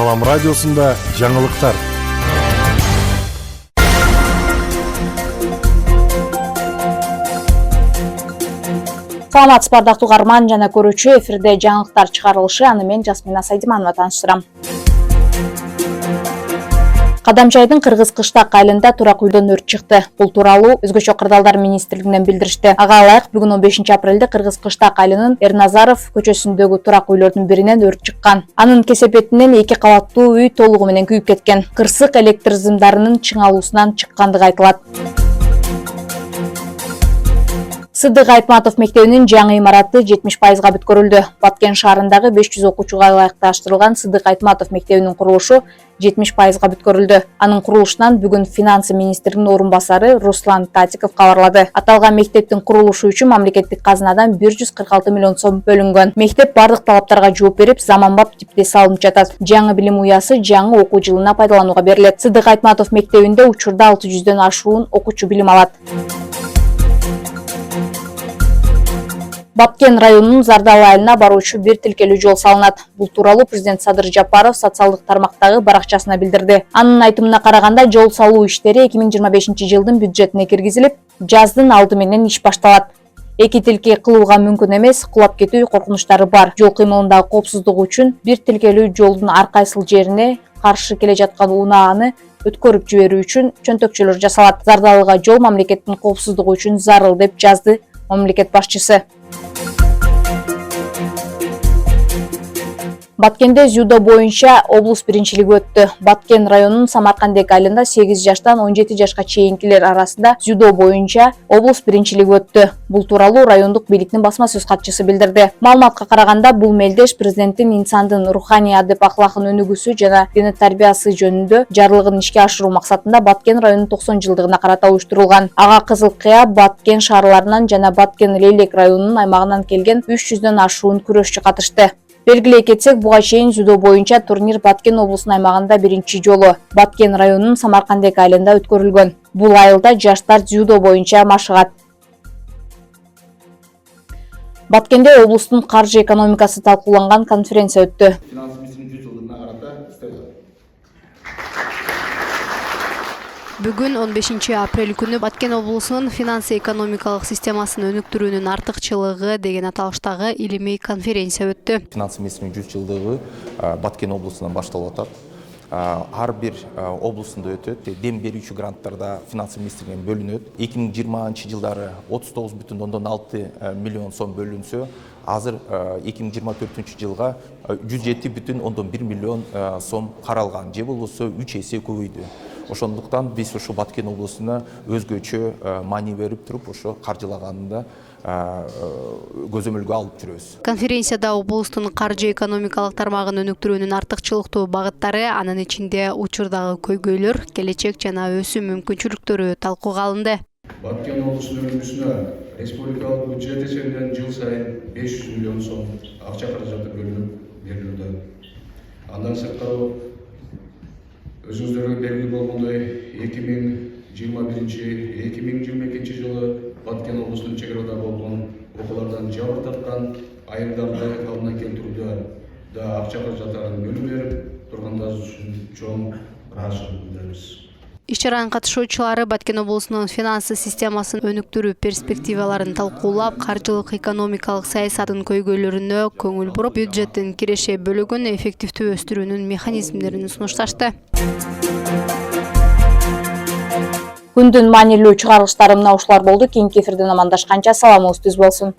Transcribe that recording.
Салам радиосында жаңылыктар. Саламатсыз бардактуу угарман жана көрүүчү, эфирде жаңылыктар чыгарылышы, аны мен Жасмина Сайдиманова тааныштырам. Кадамчайдын Кыргыз Кыштак айылында турак үйдөн өрт чыкты. Бул тууралуу Өзгөчө кырдаалдар министрлигинен билдиришти. Ага ылайык бүгүн 15 апрелде Кыргыз Кыштак айылынын Эрназаров көчөсүндөгү турак үйлөрдүн биринен өрт чыккан. Анын кесепетинен 2 кабаттуу үй толугу менен күйүп кеткен. Кырсык электр сымдарынын чыңалуусунан чыккандыгы айтылат. Сыдык Айтматов мектебинин жаңы имараты 70% бүткөрүлдү. Баткен шаарындагы 500 окуучуга ылайыкташтырылган Сыдык Айтматов мектебинин курулушу 70% бүткөрүлдү. Анын курулушунан бүгүн финансы министринин орун басары Руслан Татиков кабарлады. Аталган мектептин курулушу үчүн мамлекеттик казынадан 146 миллион сом бөлүнгөн. Мектеп бардык талаптарга жооп берип, заманбап типте салынып жатат. Жаңы билим уясы жаңы окуу жылына пайдаланууга берилет. Сыдык Айтматов мектебинде учурда 600дөн ашуун окуучу билим алат. Баткен районунун Зардал айылына баруучу бир тилкелүү жол салынат. Бул тууралуу президент Садыр Жапаров социалдык тармактагы баракчасына билдирди. Анын айтымына караганда, жол салуу иштери 2025 жылдын бюджетине киргизилип, жаздын алды менен иш башталат. Эки тилке кылууга мүмкүн эмес, кулап кетүү коркунучтары бар. Жол кыймылындагы коопсуздук үчүн бир тилкелүү жолдун ар кайсыл жерине каршы келе жаткан унааны өткөрүп жиберүү үчүн чөнтөкчөлөр жасалат. Зардалга жол мамлекеттин коопсуздугу үчүн зарыл деп жазды мамлекет башчысы. Баткенде дзюдо боюнча облус биринчилиги өттү. Баткен районунун Самаркандек айылында 8 жаштан 17 жашка чейинкилер арасында дзюдо боюнча облус биринчилиги өттү. Бул тууралуу райондук бийликтин басма сөз катчысы билдирди. Маалыматка караганда, бул мелдеш президенттин инсандын руханий адеп ахлакын өнүгүүсү жана диний тарбиясы жөнүндө жарлыгын ишке ашыруу максатында Баткен районунун 90 жылдыгына карата уюштурулган. Ага Кызыл Кыя, Баткен шаарларынан жана Баткен Лейлек районунун аймагынан келген 300дөн ашуун күрөшчү катышты. Белгилей кетсек, буга чейин дзюдо боюнча турнир Баткен облусунун аймагында биринчи жолу Баткен районунун Самаркандек айылында өткөрүлгөн. Бул айылда жаштар дзюдо боюнча машыгат. Баткенде облустун каржы экономикасы талкууланган конференция өттү. Бүгүн 15 апрель күнү Баткен облусунун финансы-экономикалык системасын өнүктүрүүнүн артыкчылыгы деген аталыштагы илимий конференция өттү. Финансы министринин 100 жылдыгы Баткен облусунан башталып атат. Ар бир облусунда өтөт. Дем берүүчү гранттарда финансы министринен бөлүнөт. 2020 жылдары 39,6 миллион сом бөлүнсө, азыр 2024 жылга 107,1 миллион сом каралган. Же болбосо 3 эсе көбөйдү. Ошондуктан биз ушу Баткен облусуна өзгөчө маани берип туруп, ошо каржылаганында көзөмөлгө алып жүрөбүз. Конференцияда облустун каржы экономикалык тармагын өнүктүрүүнүн артыкчылыктуу багыттары, анын ичинде учурдагы көйгөйлөр, келечек жана өсүм мүмкүнчүлүктөрү талкууга алынды. Баткен облусунун өнүгүүсүнө республикалык бюджет эсебинен жыл сайын 500 миллион сом акча каражаты бөлүнүп берилүүдө. Андан сырткары өзүңүздөргө белгилүү болгондой 2021-2022 жылы Баткен облусунун чек арада болгон окуулардан жабыр тарткан айылдарды калыбына келтирүүдө да акча каражаттарын бөлүп берип тургандарыбыз үчүн чоң ыраазычылык билдиребиз. Иш-чаранын катышуучулары Баткен облусунун финансы системасын өнүктүрүү перспективаларын талкуулап, каржылык экономикалык саясаттын көйгөйлөрүнө көңүл буруп, бюджеттин киреше бөлүгүн эффективдүү өстүрүүнүн механизмдерин сунушташты. Күндүн маанилүү чыгарылыштары мына ушулар болду. Кийинки эфирден амандашканча саламыңыз түз болсун.